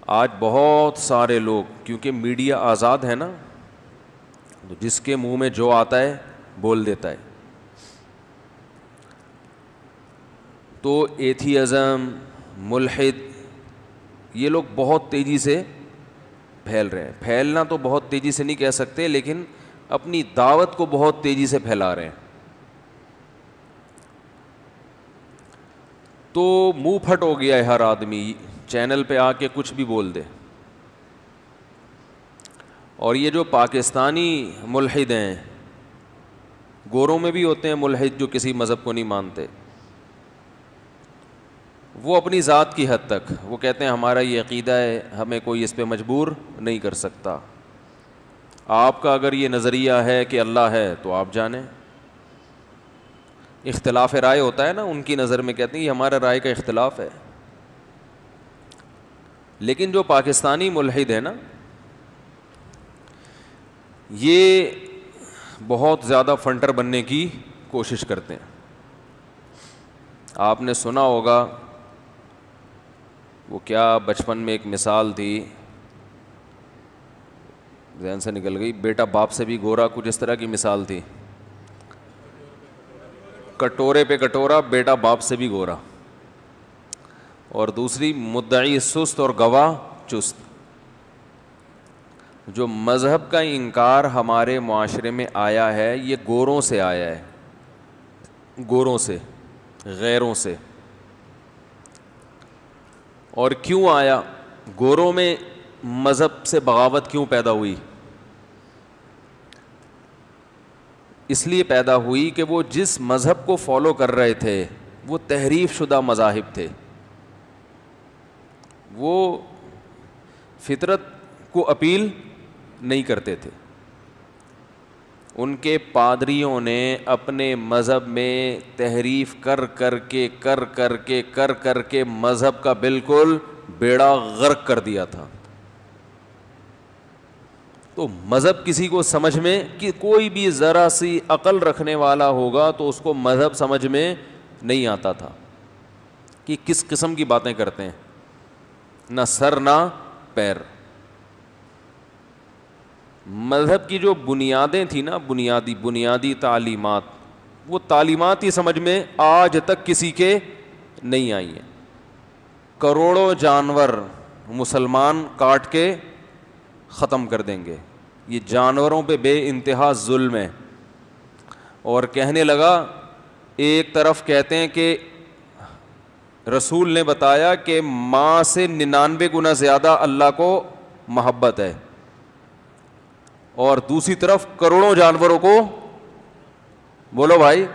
آج بہت سارے لوگ، کیونکہ میڈیا آزاد ہے نا، تو جس کے منہ میں جو آتا ہے بول دیتا ہے، تو ایتھیزم، ملحد، یہ لوگ بہت تیزی سے پھیل رہے ہیں. پھیلنا تو بہت تیزی سے نہیں کہہ سکتے، لیکن اپنی دعوت کو بہت تیزی سے پھیلا رہے ہیں. تو منہ پھٹ ہو گیا ہے ہر آدمی، چینل پہ آ کے کچھ بھی بول دے. اور یہ جو پاکستانی ملحد ہیں، گوروں میں بھی ہوتے ہیں ملحد جو کسی مذہب کو نہیں مانتے، وہ اپنی ذات کی حد تک وہ کہتے ہیں ہمارا یہ عقیدہ ہے، ہمیں کوئی اس پہ مجبور نہیں کر سکتا. آپ کا اگر یہ نظریہ ہے کہ اللہ ہے تو آپ جانیں. اختلاف رائے ہوتا ہے نا، ان کی نظر میں کہتے ہیں یہ ہمارا رائے کا اختلاف ہے. لیکن جو پاکستانی ملحد ہے نا، یہ بہت زیادہ فنٹر بننے کی کوشش کرتے ہیں. آپ نے سنا ہوگا وہ کیا بچپن میں ایک مثال تھی، ذہن سے نکل گئی، بیٹا باپ سے بھی گورا، کچھ اس طرح کی مثال تھی. کٹورے پہ کٹورا، بیٹا باپ سے بھی گورا. اور دوسری مدعی سست اور گواہ چست. جو مذہب کا انکار ہمارے معاشرے میں آیا ہے یہ گوروں سے آیا ہے، گوروں سے، غیروں سے. اور کیوں آیا؟ گوروں میں مذہب سے بغاوت کیوں پیدا ہوئی؟ اس لیے پیدا ہوئی کہ وہ جس مذہب کو فالو کر رہے تھے وہ تحریف شدہ مذاہب تھے. وہ فطرت کو اپیل نہیں کرتے تھے. ان کے پادریوں نے اپنے مذہب میں تحریف کر کے مذہب کا بالکل بیڑا غرق کر دیا تھا. تو مذہب کسی کو سمجھ میں، کہ کوئی بھی ذرا سی عقل رکھنے والا ہوگا تو اس کو مذہب سمجھ میں نہیں آتا تھا کہ کس قسم کی باتیں کرتے ہیں، نہ سر نہ پیر. مذہب کی جو بنیادیں تھیں نا، بنیادی تعلیمات، وہ تعلیمات ہی سمجھ میں آج تک کسی کے نہیں آئی ہیں. کروڑوں جانور مسلمان کاٹ کے ختم کر دیں گے، یہ جانوروں پہ بے انتہا ظلم ہے. اور کہنے لگا، ایک طرف کہتے ہیں کہ رسول نے بتایا کہ ماں سے 99 گنا زیادہ اللہ کو محبت ہے، اور دوسری طرف کروڑوں جانوروں کو بولو بھائی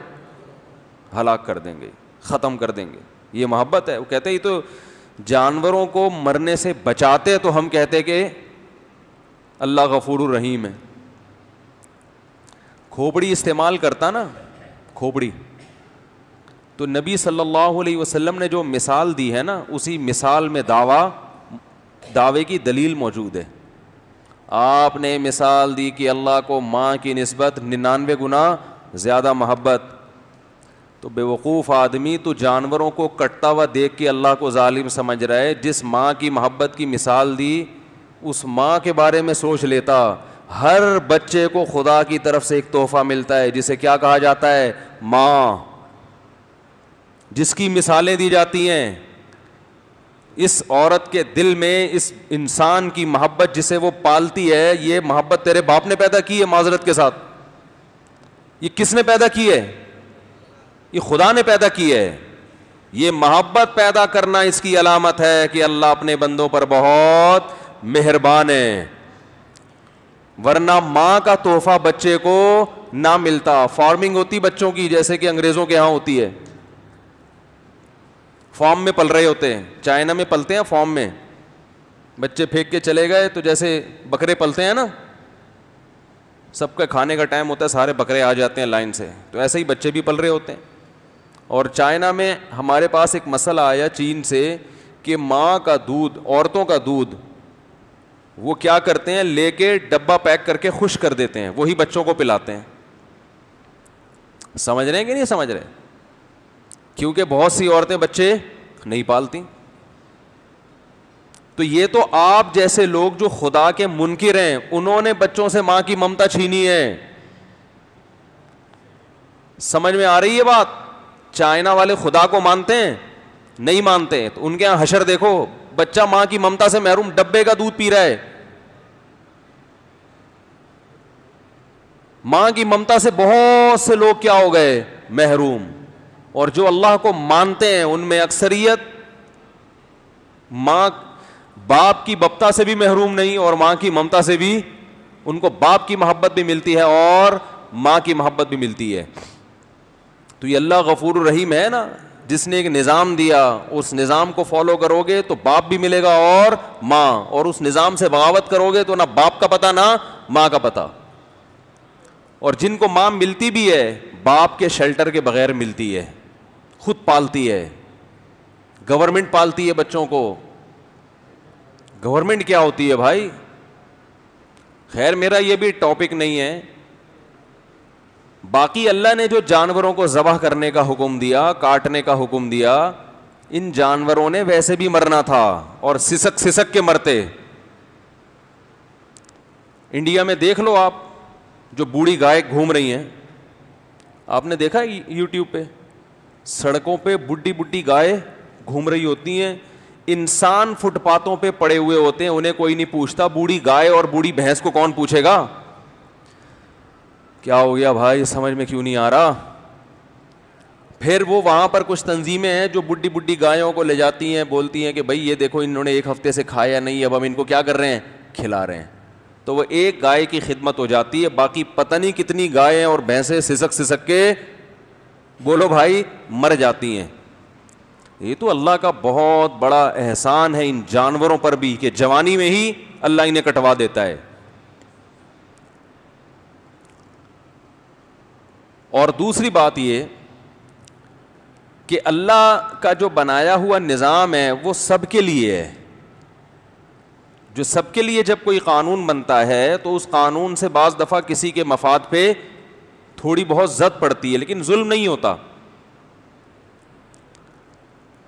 ہلاک کر دیں گے، ختم کر دیں گے. یہ محبت ہے؟ وہ کہتے ہیں یہ تو جانوروں کو مرنے سے بچاتے تو ہم کہتے کہ اللہ غفور الرحیم ہے. کھوپڑی استعمال کرتا نا، کھوپڑی، تو نبی صلی اللہ علیہ وسلم نے جو مثال دی ہے نا، اسی مثال میں دعوے کی دلیل موجود ہے. آپ نے مثال دی کہ اللہ کو ماں کی نسبت 99 گنا زیادہ محبت. تو بے وقوف آدمی تو جانوروں کو کٹتا ہوا دیکھ کے اللہ کو ظالم سمجھ رہا ہے. جس ماں کی محبت کی مثال دی اس ماں کے بارے میں سوچ لیتا. ہر بچے کو خدا کی طرف سے ایک تحفہ ملتا ہے جسے کیا کہا جاتا ہے؟ ماں. جس کی مثالیں دی جاتی ہیں، اس عورت کے دل میں اس انسان کی محبت جسے وہ پالتی ہے، یہ محبت تیرے باپ نے پیدا کی ہے؟ معذرت کے ساتھ یہ کس نے پیدا کی ہے؟ یہ خدا نے پیدا کی ہے. یہ محبت پیدا کرنا اس کی علامت ہے کہ اللہ اپنے بندوں پر بہت مہربان ہے. ورنہ ماں کا تحفہ بچے کو نہ ملتا. فارمنگ ہوتی بچوں کی جیسے کہ انگریزوں کے ہاں ہوتی ہے، فارم میں پل رہے ہوتے ہیں. چائنا میں پلتے ہیں فارم میں، بچے پھینک کے چلے گئے تو جیسے بکرے پلتے ہیں نا، سب کا کھانے کا ٹائم ہوتا ہے، سارے بکرے آ جاتے ہیں لائن سے، تو ایسے ہی بچے بھی پل رہے ہوتے ہیں. اور چائنا میں ہمارے پاس ایک مسئلہ آیا چین سے کہ ماں کا دودھ، عورتوں کا دودھ، وہ کیا کرتے ہیں، لے کے ڈبہ پیک کر کے خشک کر دیتے ہیں، وہی بچوں کو پلاتے ہیں. سمجھ رہے ہیں کہ نہیں سمجھ رہے؟ کیونکہ بہت سی عورتیں بچے نہیں پالتی. تو یہ تو آپ جیسے لوگ جو خدا کے منکر ہیں, انہوں نے بچوں سے ماں کی ممتا چھینی ہے. سمجھ میں آ رہی ہے بات؟ چائنا والے خدا کو مانتے ہیں؟ نہیں مانتے. تو ان کے یہاں حشر دیکھو, بچہ ماں کی ممتا سے محروم, ڈبے کا دودھ پی رہا ہے. ماں کی ممتا سے بہت سے لوگ کیا ہو گئے؟ محروم. اور جو اللہ کو مانتے ہیں ان میں اکثریت ماں باپ کی بپتا سے بھی محروم نہیں, اور ماں کی ممتا سے بھی, ان کو باپ کی محبت بھی ملتی ہے اور ماں کی محبت بھی ملتی ہے. تو یہ اللہ غفور الرحیم ہے نا, جس نے ایک نظام دیا, اس نظام کو فالو کرو گے تو باپ بھی ملے گا اور ماں, اور اس نظام سے بغاوت کرو گے تو نہ باپ کا پتہ نہ ماں کا پتہ. اور جن کو ماں ملتی بھی ہے, باپ کے شیلٹر کے بغیر ملتی ہے, خود پالتی ہے, گورنمنٹ پالتی ہے بچوں کو. گورنمنٹ کیا ہوتی ہے بھائی؟ خیر میرا یہ بھی ٹاپک نہیں ہے. باقی اللہ نے جو جانوروں کو ذبح کرنے کا حکم دیا, کاٹنے کا حکم دیا, ان جانوروں نے ویسے بھی مرنا تھا اور سسک سسک کے مرتے. انڈیا میں دیکھ لو آپ, جو بوڑھی گائے گھوم رہی ہیں, آپ نے دیکھا یوٹیوب پہ سڑکوں پہ بڈھی بڈھی گائے گھوم رہی ہوتی ہیں. انسان فٹ پاتھوں پہ پڑے ہوئے ہوتے ہیں, انہیں کوئی نہیں پوچھتا. بوڑھی گائے اور بوڑھی بھینس کو کون پوچھے گا؟ کیا ہو گیا بھائی, سمجھ میں کیوں نہیں آ رہا؟ پھر وہ وہاں پر کچھ تنظیمیں ہیں جو بڈھی بڈھی گایوں کو لے جاتی ہیں, بولتی ہیں کہ بھائی یہ دیکھو انہوں نے ایک ہفتے سے کھایا نہیں, اب ہم ان کو کیا کر رہے ہیں؟ کھلا رہے ہیں. تو وہ ایک گائے کی خدمت ہو جاتی ہے, باقی پتہ نہیں کتنی گائیں اور بھینسیں سسک سسک کے بولو بھائی مر جاتی ہیں. یہ تو اللہ کا بہت بڑا احسان ہے ان جانوروں پر بھی کہ جوانی میں ہی اللہ انہیں کٹوا دیتا ہے. اور دوسری بات یہ کہ اللہ کا جو بنایا ہوا نظام ہے وہ سب کے لیے ہے. جو سب کے لیے جب کوئی قانون بنتا ہے تو اس قانون سے بعض دفعہ کسی کے مفاد پہ تھوڑی بہت زد پڑتی ہے, لیکن ظلم نہیں ہوتا.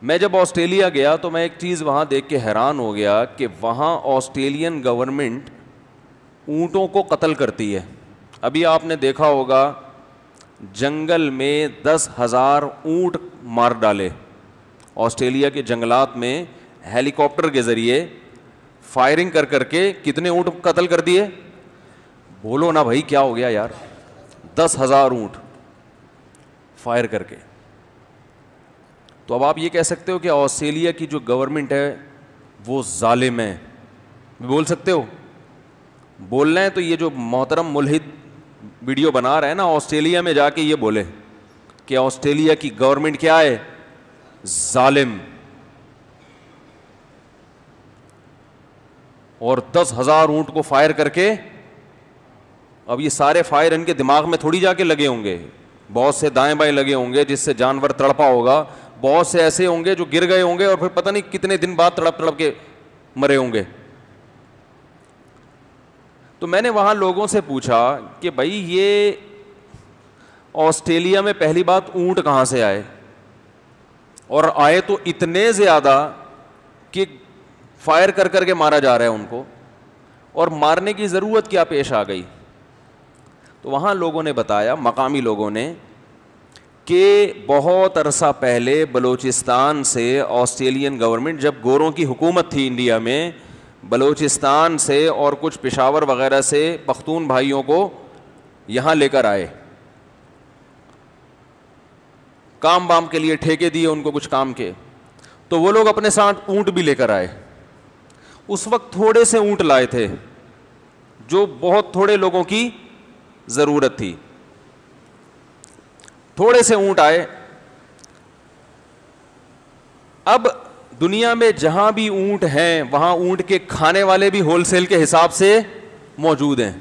میں جب آسٹریلیا گیا تو میں ایک چیز وہاں دیکھ کے حیران ہو گیا کہ وہاں آسٹریلین گورنمنٹ اونٹوں کو قتل کرتی ہے. ابھی آپ نے دیکھا ہوگا جنگل میں 10,000 اونٹ مار ڈالے. آسٹریلیا کے جنگلات میں ہیلی کاپٹر کے ذریعے فائرنگ کر کر کے کتنے اونٹ قتل کر دیے؟ بولو نا بھائی کیا ہو گیا یار, 10,000 اونٹ فائر کر کے. تو اب آپ یہ کہہ سکتے ہو کہ آسٹریلیا کی جو گورنمنٹ ہے وہ ظالم ہے, بول سکتے ہو؟ بولنا ہے تو یہ جو محترم ملحد ویڈیو بنا رہا ہے نا, آسٹریلیا میں جا کے یہ بولے کہ آسٹریلیا کی گورنمنٹ کیا ہے؟ ظالم. اور 10,000 اونٹ کو فائر کر کے, اب یہ سارے فائر ان کے دماغ میں تھوڑی جا کے لگے ہوں گے, بہت سے دائیں بائیں لگے ہوں گے جس سے جانور تڑپا ہوگا, بہت سے ایسے ہوں گے جو گر گئے ہوں گے اور پھر پتہ نہیں کتنے دن بعد تڑپ تڑپ کے مرے ہوں گے. تو میں نے وہاں لوگوں سے پوچھا کہ بھائی یہ آسٹریلیا میں پہلی بات اونٹ کہاں سے آئے, اور آئے تو اتنے زیادہ کہ فائر کر کر کے مارا جا رہا ہے ان کو, اور مارنے کی ضرورت کیا پیش آ گئی؟ تو وہاں لوگوں نے بتایا, مقامی لوگوں نے, کہ بہت عرصہ پہلے بلوچستان سے آسٹریلین گورنمنٹ, جب گوروں کی حکومت تھی انڈیا میں, بلوچستان سے اور کچھ پشاور وغیرہ سے پختون بھائیوں کو یہاں لے کر آئے, کام بام کے لیے ٹھیکے دیے ان کو کچھ کام کے. تو وہ لوگ اپنے ساتھ اونٹ بھی لے کر آئے. اس وقت تھوڑے سے اونٹ لائے تھے جو بہت تھوڑے لوگوں کی ضرورت تھی, تھوڑے سے اونٹ آئے. اب دنیا میں جہاں بھی اونٹ ہیں وہاں اونٹ کے کھانے والے بھی ہول سیل کے حساب سے موجود ہیں.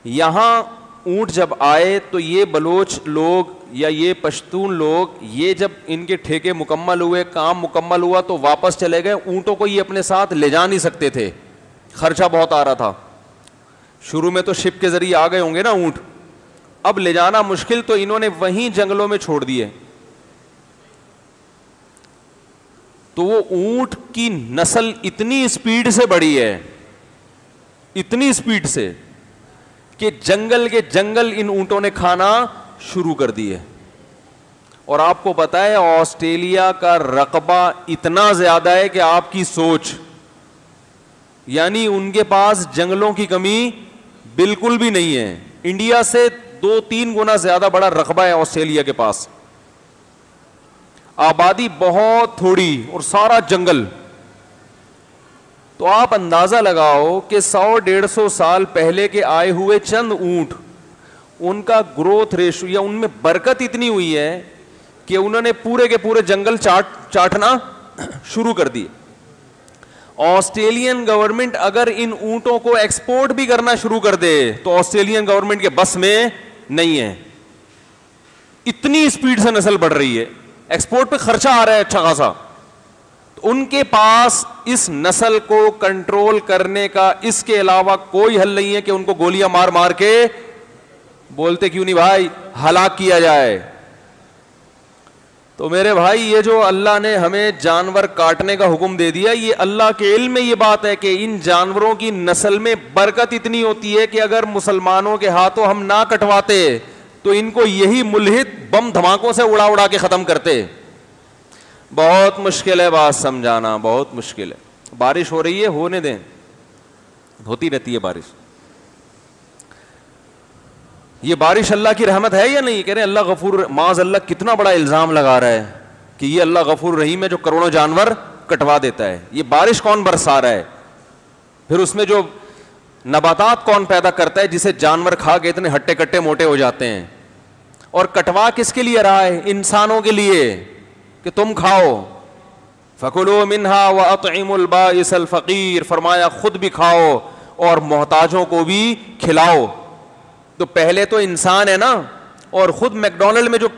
یہاں اونٹ جب آئے تو یہ بلوچ لوگ یا یہ پشتون لوگ, یہ جب ان کے ٹھیکے مکمل ہوئے, کام مکمل ہوا تو واپس چلے گئے. اونٹوں کو یہ اپنے ساتھ لے جا نہیں سکتے تھے, خرچہ بہت آ رہا تھا. شروع میں تو شپ کے ذریعے آ گئے ہوں گے نا اونٹ, اب لے جانا مشکل, تو انہوں نے وہیں جنگلوں میں چھوڑ دیے. تو وہ اونٹ کی نسل اتنی اسپیڈ سے بڑھی ہے, اتنی اسپیڈ سے, کہ جنگل کے جنگل ان اونٹوں نے کھانا شروع کر دیے. اور آپ کو پتا ہے آسٹریلیا کا رقبہ اتنا زیادہ ہے کہ آپ کی سوچ, یعنی ان کے پاس جنگلوں کی کمی بالکل بھی نہیں ہے. انڈیا سے 2-3 گنا زیادہ بڑا رقبہ ہے آسٹریلیا کے پاس, آبادی بہت تھوڑی اور سارا جنگل. تو آپ اندازہ لگاؤ کہ 100-150 سال پہلے کے آئے ہوئے چند اونٹ, ان کا گروتھ ریشو یا ان میں برکت اتنی ہوئی ہے کہ انہوں نے پورے کے پورے جنگل چاٹنا شروع کر دیے. آسٹریلین گورنمنٹ اگر ان اونٹوں کو ایکسپورٹ بھی کرنا شروع کر دے تو آسٹریلین گورنمنٹ کے بس میں نہیں ہے, اتنی اسپیڈ سے نسل بڑھ رہی ہے, ایکسپورٹ پہ خرچہ آ رہا ہے اچھا خاصا. ان کے پاس اس نسل کو کنٹرول کرنے کا اس کے علاوہ کوئی حل نہیں ہے کہ ان کو گولیاں مار مار کے, بولتے کیوں نہیں بھائی, ہلاک کیا جائے. تو میرے بھائی یہ جو اللہ نے ہمیں جانور کاٹنے کا حکم دے دیا, یہ اللہ کے علم میں یہ بات ہے کہ ان جانوروں کی نسل میں برکت اتنی ہوتی ہے کہ اگر مسلمانوں کے ہاتھوں ہم نہ کٹواتے تو ان کو یہی ملحد بم دھماکوں سے اڑا اڑا کے ختم کرتے. بہت مشکل ہے بات سمجھانا, بہت مشکل ہے. بارش ہو رہی ہے, ہونے دیں, ہوتی رہتی ہے بارش. یہ بارش اللہ کی رحمت ہے یا نہیں؟ کہہ رہے اللہ غفور, معاذ اللہ کتنا بڑا الزام لگا رہا ہے کہ یہ اللہ غفور رحیم ہے جو کروڑوں جانور کٹوا دیتا ہے. یہ بارش کون برسا رہا ہے؟ پھر اس میں جو نباتات کون پیدا کرتا ہے جسے جانور کھا کے اتنے ہٹے کٹے موٹے ہو جاتے ہیں؟ اور کٹوا کس کے لیے رہا ہے؟ انسانوں کے لیے کہ تم کھاؤ. فَكُلُوا مِنْهَا وَأَطْعِمُوا الْبَائِسَ الْفَقِيرَ, فرمایا خود بھی کھاؤ اور محتاجوں کو بھی کھلاؤ. تو پہلے تو انسان ہے نا, اور خود میکڈونلڈ میں جو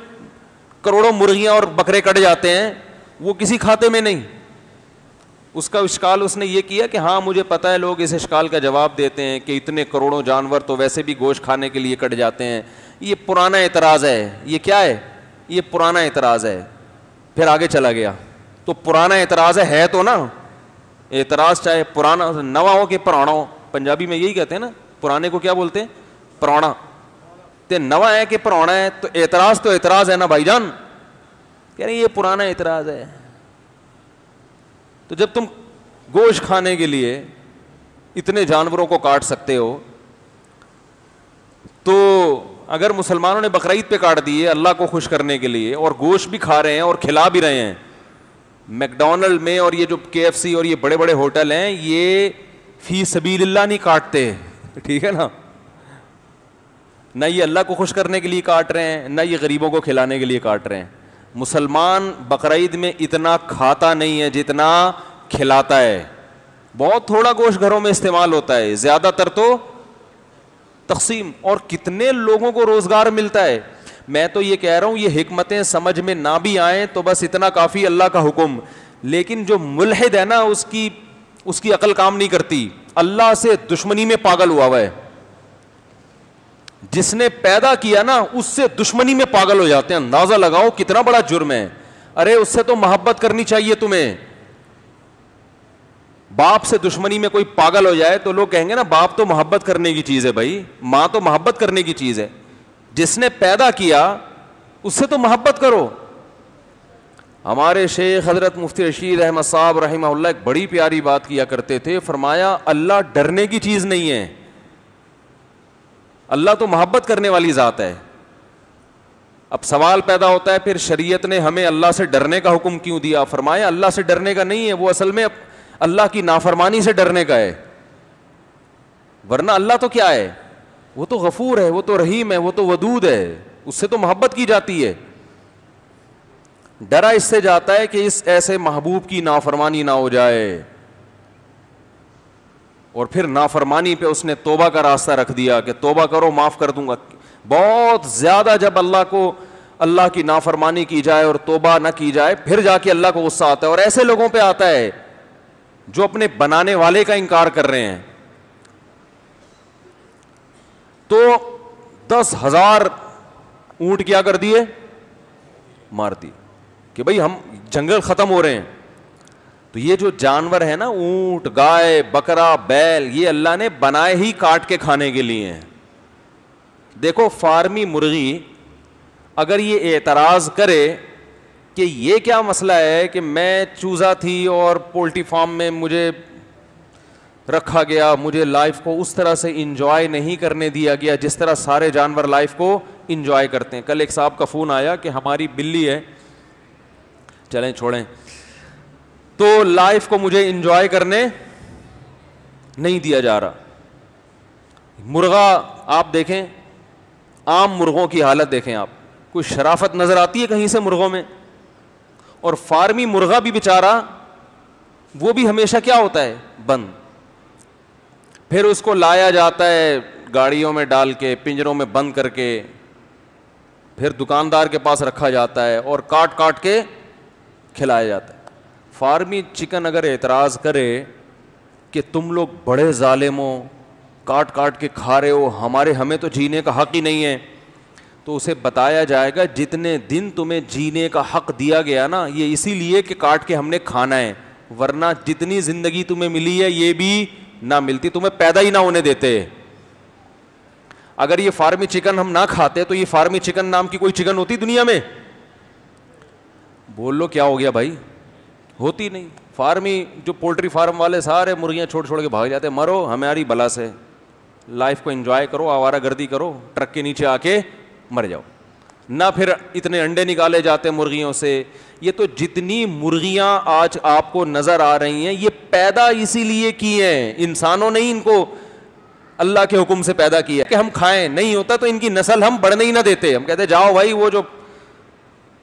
کروڑوں مرغیاں اور بکرے کٹ جاتے ہیں وہ کسی کھاتے میں نہیں. اس کا اشکال اس نے یہ کیا کہ ہاں مجھے پتہ ہے, لوگ اس اشکال کا جواب دیتے ہیں کہ اتنے کروڑوں جانور تو ویسے بھی گوشت کھانے کے لیے کٹ جاتے ہیں. یہ پرانا اعتراض ہے. یہ کیا ہے؟ یہ پرانا اعتراض ہے. پھر آگے چلا گیا تو پرانا اعتراض ہے تو نا, اعتراض چاہے پرانا نوا ہو کہ پرانا ہو, پنجابی میں یہی کہتے ہیں نا, پرانے کو کیا بولتے ہیں؟ پرانا. تے نوا ہے کہ پرانا ہے, تو اعتراض ہے نا بھائی جان. کہہ رہے یہ پرانا اعتراض ہے. تو جب تم گوشت کھانے کے لیے اتنے جانوروں کو کاٹ سکتے ہو, تو اگر مسلمانوں نے بقرعید پہ کاٹ دیے اللہ کو خوش کرنے کے لیے, اور گوشت بھی کھا رہے ہیں اور کھلا بھی رہے ہیں, میکڈونلڈ میں اور یہ جو KFC اور یہ بڑے بڑے ہوٹل ہیں, یہ فی سبیل اللہ نہیں کاٹتے, ٹھیک ہے نا, نہ یہ اللہ کو خوش کرنے کے لیے کاٹ رہے ہیں, نہ یہ غریبوں کو کھلانے کے لیے کاٹ رہے ہیں. مسلمان بقرعید میں اتنا کھاتا نہیں ہے جتنا کھلاتا ہے. بہت تھوڑا گوشت گھروں میں استعمال ہوتا ہے, زیادہ تر تو تقسیم. اور کتنے لوگوں کو روزگار ملتا ہے. میں تو یہ کہہ رہا ہوں یہ حکمتیں سمجھ میں نہ بھی آئیں تو بس اتنا کافی, اللہ کا حکم. لیکن جو ملحد ہے نا, اس کی عقل کام نہیں کرتی, اللہ سے دشمنی میں پاگل ہوا ہے. جس نے پیدا کیا نا اس سے دشمنی میں پاگل ہو جاتے ہیں. اندازہ لگاؤ کتنا بڑا جرم ہے. ارے اس سے تو محبت کرنی چاہیے تمہیں. باپ سے دشمنی میں کوئی پاگل ہو جائے تو لوگ کہیں گے نا باپ تو محبت کرنے کی چیز ہے بھائی, ماں تو محبت کرنے کی چیز ہے. جس نے پیدا کیا اس سے تو محبت کرو. ہمارے شیخ حضرت مفتی رشید احمد صاحب رحمہ اللہ ایک بڑی پیاری بات کیا کرتے تھے. فرمایا اللہ ڈرنے کی چیز نہیں ہے, اللہ تو محبت کرنے والی ذات ہے. اب سوال پیدا ہوتا ہے پھر شریعت نے ہمیں اللہ سے ڈرنے کا حکم کیوں دیا؟ فرمایا اللہ سے ڈرنے کا نہیں ہے, وہ اصل میں اللہ کی نافرمانی سے ڈرنے کا ہے. ورنہ اللہ تو کیا ہے؟ وہ تو غفور ہے, وہ تو رحیم ہے, وہ تو ودود ہے, اس سے تو محبت کی جاتی ہے. ڈرا اس سے جاتا ہے کہ اس ایسے محبوب کی نافرمانی نہ ہو جائے. اور پھر نافرمانی پہ اس نے توبہ کا راستہ رکھ دیا کہ توبہ کرو معاف کر دوں گا. بہت زیادہ جب اللہ کی نافرمانی کی جائے اور توبہ نہ کی جائے پھر جا کے اللہ کو غصہ آتا ہے. اور ایسے لوگوں پہ آتا ہے جو اپنے بنانے والے کا انکار کر رہے ہیں. تو 10,000 اونٹ کیا کر دیے؟ مار دی کہ بھئی ہم جنگل ختم ہو رہے ہیں, تو یہ جو جانور ہے نا، اونٹ، گائے، بکرا، بیل، یہ اللہ نے بنائے ہی کاٹ کے کھانے کے لیے ہیں. دیکھو فارمی مرغی اگر یہ اعتراض کرے کہ یہ کیا مسئلہ ہے کہ میں چوزا تھی اور پولٹری فارم میں مجھے رکھا گیا, مجھے لائف کو اس طرح سے انجوائے نہیں کرنے دیا گیا جس طرح سارے جانور لائف کو انجوائے کرتے ہیں. کل ایک صاحب کا فون آیا کہ ہماری بلی ہے, چلیں چھوڑیں, تو لائف کو مجھے انجوائے کرنے نہیں دیا جا رہا. مرغا آپ دیکھیں, عام مرغوں کی حالت دیکھیں آپ, کوئی شرافت نظر آتی ہے کہیں سے مرغوں میں؟ اور فارمی مرغا بھی بیچارہ, وہ بھی ہمیشہ کیا ہوتا ہے, بند. پھر اس کو لایا جاتا ہے گاڑیوں میں ڈال کے, پنجروں میں بند کر کے, پھر دکاندار کے پاس رکھا جاتا ہے اور کاٹ کاٹ کے کھلایا جاتا ہے. فارمی چکن اگر اعتراض کرے کہ تم لوگ بڑے ظالم ہو, کاٹ کاٹ کے کھا رہے ہو, ہمیں تو جینے کا حق ہی نہیں ہے, تو اسے بتایا جائے گا جتنے دن تمہیں جینے کا حق دیا گیا نا, یہ اسی لیے کہ کاٹ کے ہم نے کھانا ہے, ورنہ جتنی زندگی تمہیں ملی ہے یہ بھی نہ ملتی, تمہیں پیدا ہی نہ ہونے دیتے. اگر یہ فارمی چکن ہم نہ کھاتے تو یہ فارمی چکن نام کی کوئی چکن ہوتی دنیا میں؟ بول لو کیا ہو گیا بھائی, ہوتی نہیں. فارمی جو پولٹری فارم والے سارے مرغیاں چھوڑ کے بھاگ جاتے, مرو ہماری بلا سے, لائف کو انجوائے کرو, آوارہ گردی کرو, ٹرک کے نیچے آ کے مر جاؤ. نہ پھر اتنے انڈے نکالے جاتے مرغیوں سے. یہ تو جتنی مرغیاں آج آپ کو نظر آ رہی ہیں یہ پیدا اسی لیے کی ہیں, انسانوں نے ان کو اللہ کے حکم سے پیدا کیا کہ ہم کھائیں. نہیں ہوتا تو ان کی نسل ہم بڑھنے ہی نہ دیتے, ہم کہتے جاؤ بھائی وہ جو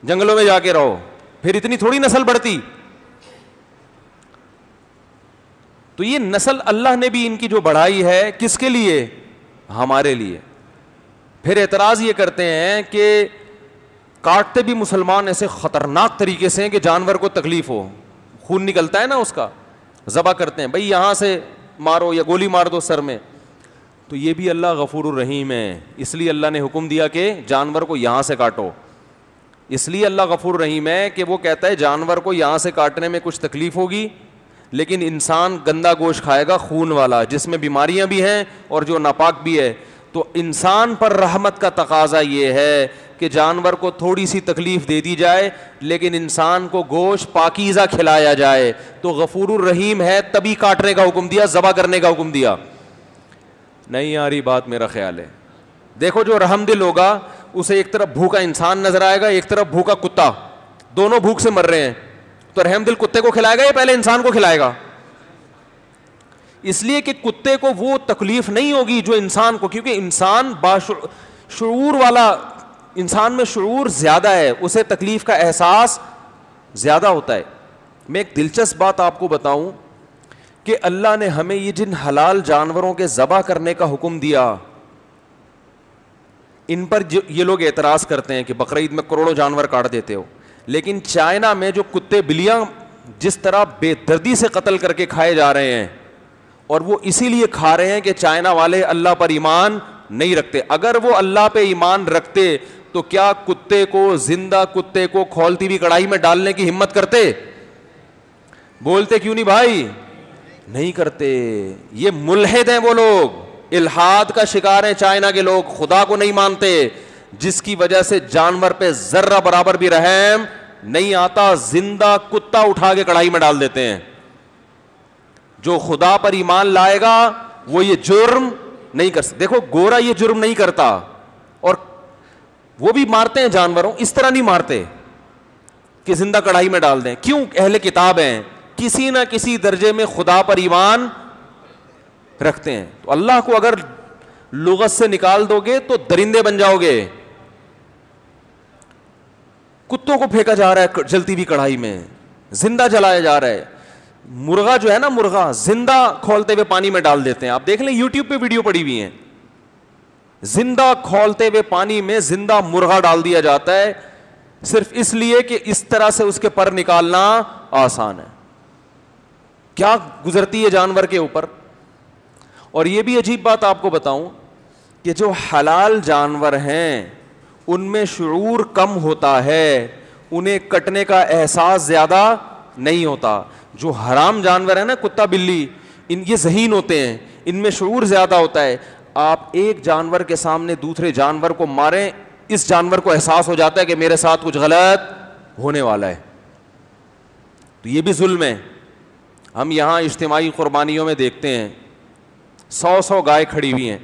جنگلوں میں جا کے رہو, پھر اتنی تھوڑی نسل بڑھتی. تو یہ نسل اللہ نے بھی ان کی جو بڑھائی ہے کس کے لیے؟ ہمارے لیے. پھر اعتراض یہ کرتے ہیں کہ کاٹتے بھی مسلمان ایسے خطرناک طریقے سے ہیں کہ جانور کو تکلیف ہو, خون نکلتا ہے نا اس کا, ذبح کرتے ہیں, بھائی یہاں سے مارو یا گولی مار دو سر میں. تو یہ بھی اللہ غفور الرحیم ہے, اس لیے اللہ نے حکم دیا کہ جانور کو یہاں سے کاٹو. اس لیے اللہ غفور الرحیم ہے کہ وہ کہتا ہے جانور کو یہاں سے کاٹنے میں کچھ تکلیف ہوگی, لیکن انسان گندا گوشت کھائے گا خون والا, جس میں بیماریاں بھی ہیں اور جو ناپاک بھی ہے. تو انسان پر رحمت کا تقاضا یہ ہے کہ جانور کو تھوڑی سی تکلیف دے دی جائے لیکن انسان کو گوشت پاکیزہ کھلایا جائے. تو غفور الرحیم ہے تبھی کاٹنے کا حکم دیا, ذبح کرنے کا حکم دیا. نہیں آ رہی بات میرا خیال ہے. دیکھو جو رحم دل ہوگا اسے ایک طرف بھوکا انسان نظر آئے گا, ایک طرف بھوکا کتا, دونوں بھوک سے مر رہے ہیں, تو رحم دل کتے کو کھلائے گا یا پہلے انسان کو کھلائے گا؟ اس لیے کہ کتے کو وہ تکلیف نہیں ہوگی جو انسان کو, کیونکہ انسان شعور والا, انسان میں شعور زیادہ ہے, اسے تکلیف کا احساس زیادہ ہوتا ہے. میں ایک دلچسپ بات آپ کو بتاؤں کہ اللہ نے ہمیں یہ جن حلال جانوروں کے ذبح کرنے کا حکم دیا, ان پر یہ لوگ اعتراض کرتے ہیں کہ بقرعید میں کروڑوں جانور کاٹ دیتے ہو, لیکن چائنا میں جو کتے بلیاں جس طرح بے دردی سے قتل کر کے کھائے جا رہے ہیں, اور وہ اسی لیے کھا رہے ہیں کہ چائنا والے اللہ پر ایمان نہیں رکھتے. اگر وہ اللہ پہ ایمان رکھتے تو کیا کتے کو, زندہ کتے کو کھولتی ہوئی کڑاہی میں ڈالنے کی ہمت کرتے؟ بولتے کیوں نہیں بھائی؟ نہیں کرتے. یہ ملحد ہیں وہ لوگ, الحاد کا شکار ہیں چائنا کے لوگ, خدا کو نہیں مانتے, جس کی وجہ سے جانور پہ ذرہ برابر بھی رحم نہیں آتا. زندہ کتا اٹھا کے کڑاہی میں ڈال دیتے ہیں. جو خدا پر ایمان لائے گا وہ یہ جرم نہیں کر سکتا. دیکھو گورا یہ جرم نہیں کرتا, اور وہ بھی مارتے ہیں جانوروں, اس طرح نہیں مارتے کہ زندہ کڑاہی میں ڈال دیں. کیوں؟ اہل کتاب ہیں, کسی نہ کسی درجے میں خدا پر ایمان رکھتے ہیں. تو اللہ کو اگر لغت سے نکال دو گے تو درندے بن جاؤ گے. کتوں کو پھینکا جا رہا ہے جلتی ہوئی کڑھائی میں, زندہ جلایا جا رہا ہے. مرغا جو ہے نا, مرغا زندہ کھولتے ہوئے پانی میں ڈال دیتے ہیں. آپ دیکھ لیں یوٹیوب پہ ویڈیو پڑی ہوئی ہیں, زندہ کھولتے ہوئے پانی میں زندہ مرغا ڈال دیا جاتا ہے, صرف اس لیے کہ اس طرح سے اس کے پر نکالنا آسان ہے. کیا گزرتی ہے جانور کے اوپر. اور یہ بھی عجیب بات آپ کو بتاؤں کہ جو حلال جانور ہیں ان میں شعور کم ہوتا ہے, انہیں کٹنے کا احساس زیادہ نہیں ہوتا. جو حرام جانور ہے نا کتا بلی, یہ ذہین ہوتے ہیں, ان میں شعور زیادہ ہوتا ہے. آپ ایک جانور کے سامنے دوسرے جانور کو ماریں, اس جانور کو احساس ہو جاتا ہے کہ میرے ساتھ کچھ غلط ہونے والا ہے, تو یہ بھی ظلم ہے. ہم یہاں اجتماعی قربانیوں میں دیکھتے ہیں 100 گائے کھڑی ہوئی ہیں,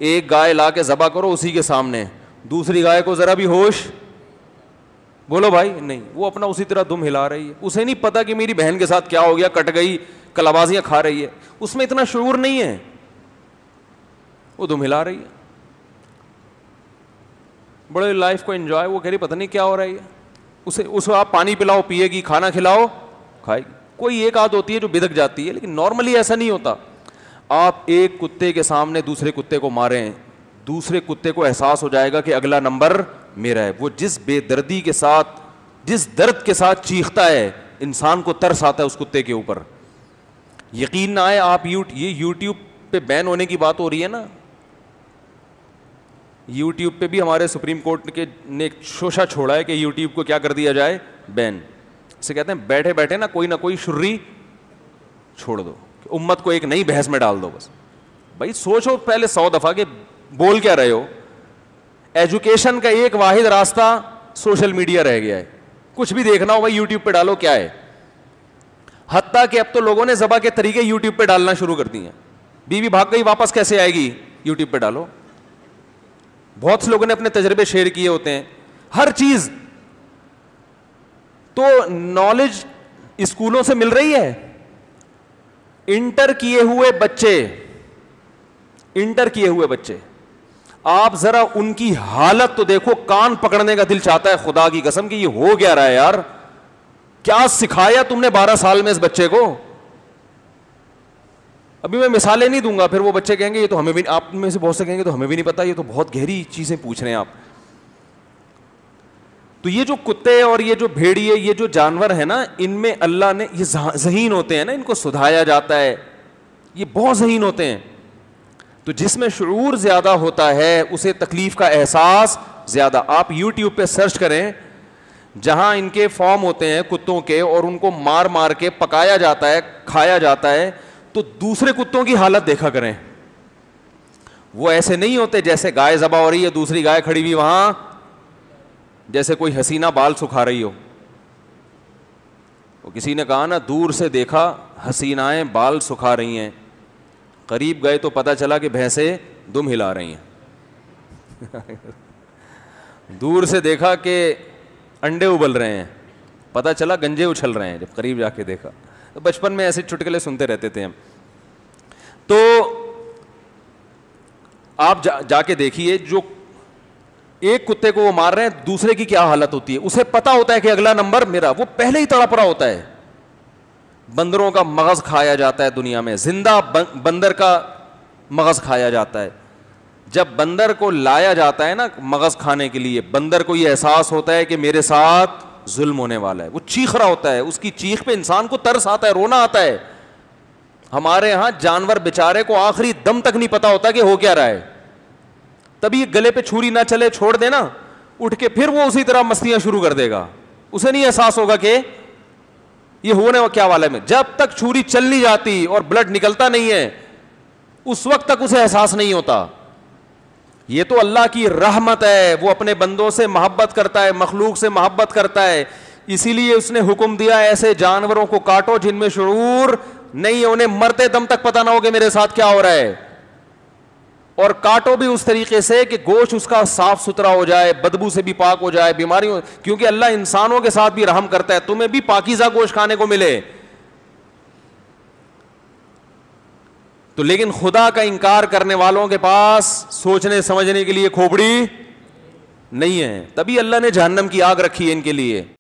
ایک گائے لا کے ذبح کرو اسی کے سامنے, دوسری گائے کو ذرا بھی ہوش, بولو بھائی نہیں, وہ اپنا اسی طرح دم ہلا رہی ہے, اسے نہیں پتا کہ میری بہن کے ساتھ کیا ہو گیا, کٹ گئی, کلابازیاں کھا رہی ہے, اس میں اتنا شعور نہیں ہے, وہ دم ہلا رہی ہے, بڑے لائف کو انجوائے, وہ کہہ رہی پتہ نہیں کیا ہو رہا ہے, اسے آپ پانی پلاؤ پیے گی, کھانا کھلاؤ کھائے گی. کوئی ایک آدھ ہوتی ہے جو بدک جاتی ہے, لیکن نارملی ایسا نہیں ہوتا. آپ ایک کتے کے سامنے دوسرے کتے کو ماریں, دوسرے کتے کو احساس ہو جائے گا کہ اگلا نمبر میرا ہے. وہ جس بے دردی کے ساتھ, جس درد کے ساتھ چیختا ہے, انسان کو ترس آتا ہے اس کتے کے اوپر. یقین نہ آئے آپ, یہ یوٹیوب پہ بین ہونے کی بات ہو رہی ہے نا, یوٹیوب پہ بھی ہمارے سپریم کورٹ نے ایک شوشہ چھوڑا ہے کہ یوٹیوب کو کیا کر دیا جائے, بین. اسے کہتے ہیں بیٹھے بیٹھے نا کوئی نہ کوئی شری چھوڑ دو, کہ امت کو ایک نئی بحث میں ڈال دو. بس بھائی سوچو پہلے 100 دفعہ کہ بول کیا رہے ہو. ایجوکیشن کا ایک واحد راستہ سوشل میڈیا رہ گیا ہے, کچھ بھی دیکھنا ہو بھائی یوٹیوب پہ ڈالو, کیا ہے. حتیٰ کہ اب تو لوگوں نے ذبح کے طریقے یوٹیوب پہ ڈالنا شروع کر دی ہیں. بیوی بھاگ گئی واپس کیسے آئے گی, یوٹیوب پہ ڈالو. بہت سے لوگوں نے اپنے تجربے شیئر کیے ہوتے ہیں, ہر چیز. تو نالج اسکولوں سے مل رہی ہے. انٹر کیے ہوئے بچے آپ ذرا ان کی حالت تو دیکھو, کان پکڑنے کا دل چاہتا ہے خدا کی قسم کہ یہ ہو گیا رہا ہے یار, کیا سکھایا تم نے 12 سال میں اس بچے کو. ابھی میں مثالیں نہیں دوں گا, پھر وہ بچے کہیں گے یہ تو ہمیں بھی, آپ میں سے بہت سے کہیں گے تو ہمیں بھی نہیں پتا, یہ تو بہت گہری چیزیں پوچھ رہے ہیں آپ. تو یہ جو کتے اور یہ جو بھیڑیے, یہ جو جانور ہیں نا, ان میں اللہ نے, یہ ذہین ہوتے ہیں نا, ان کو سدھایا جاتا ہے, یہ بہت ذہین ہوتے ہیں. تو جس میں شعور زیادہ ہوتا ہے اسے تکلیف کا احساس زیادہ. آپ یوٹیوب پہ سرچ کریں, جہاں ان کے فارم ہوتے ہیں کتوں کے, اور ان کو مار مار کے پکایا جاتا ہے, کھایا جاتا ہے, تو دوسرے کتوں کی حالت دیکھا کریں. وہ ایسے نہیں ہوتے جیسے گائے ذبح ہو رہی ہے, دوسری گائے کھڑی ہوئی وہاں جیسے کوئی حسینہ بال سکھا رہی ہو. وہ کسی نے کہا نا, دور سے دیکھا حسینائیں بال سکھا رہی ہیں, قریب گئے تو پتہ چلا کہ بھینسیں دم ہلا رہی ہیں. دور سے دیکھا کہ انڈے ابل رہے ہیں, پتہ چلا گنجے اچھل رہے ہیں. جب قریب جا کے دیکھا, تو بچپن میں ایسے چٹکلے سنتے رہتے تھے ہم. تو آپ جا کے دیکھیے, جو ایک کتے کو وہ مار رہے ہیں, دوسرے کی کیا حالت ہوتی ہے. اسے پتا ہوتا ہے کہ اگلا نمبر میرا, وہ پہلے ہی تڑپ رہا ہوتا ہے. بندروں کا مغز کھایا جاتا ہے دنیا میں, زندہ بندر کا مغز کھایا جاتا ہے. جب بندر کو لایا جاتا ہے نا مغز کھانے کے لیے, بندر کو یہ احساس ہوتا ہے کہ میرے ساتھ ظلم ہونے والا ہے, وہ چیخ رہا ہوتا ہے. اس کی چیخ پہ انسان کو ترس آتا ہے, رونا آتا ہے. ہمارے یہاں جانور بیچارے کو آخری دم تک نہیں پتا ہوتا کہ ہو کیا رہا ہے. تبھی گلے پہ چھری نہ چلے, چھوڑ دینا, اٹھ کے پھر وہ اسی طرح مستیاں شروع کر دے گا. اسے نہیں احساس ہوگا کہ یہ ہونے کیا والا ہے. جب تک چھری چل نہیں جاتی اور بلڈ نکلتا نہیں ہے, اس وقت تک اسے احساس نہیں ہوتا. یہ تو اللہ کی رحمت ہے, وہ اپنے بندوں سے محبت کرتا ہے, مخلوق سے محبت کرتا ہے. اسی لیے اس نے حکم دیا ایسے جانوروں کو کاٹو جن میں شعور نہیں ہے, انہیں مرتے دم تک پتہ نہ ہو کہ میرے ساتھ کیا ہو رہا ہے. اور کاٹو بھی اس طریقے سے کہ گوشت اس کا صاف ستھرا ہو جائے, بدبو سے بھی پاک ہو جائے, بیماریوں, کیونکہ اللہ انسانوں کے ساتھ بھی رحم کرتا ہے, تمہیں بھی پاکیزہ گوشت کھانے کو ملے. تو لیکن خدا کا انکار کرنے والوں کے پاس سوچنے سمجھنے کے لیے کھوپڑی نہیں ہے, تبھی اللہ نے جہنم کی آگ رکھی ہے ان کے لیے.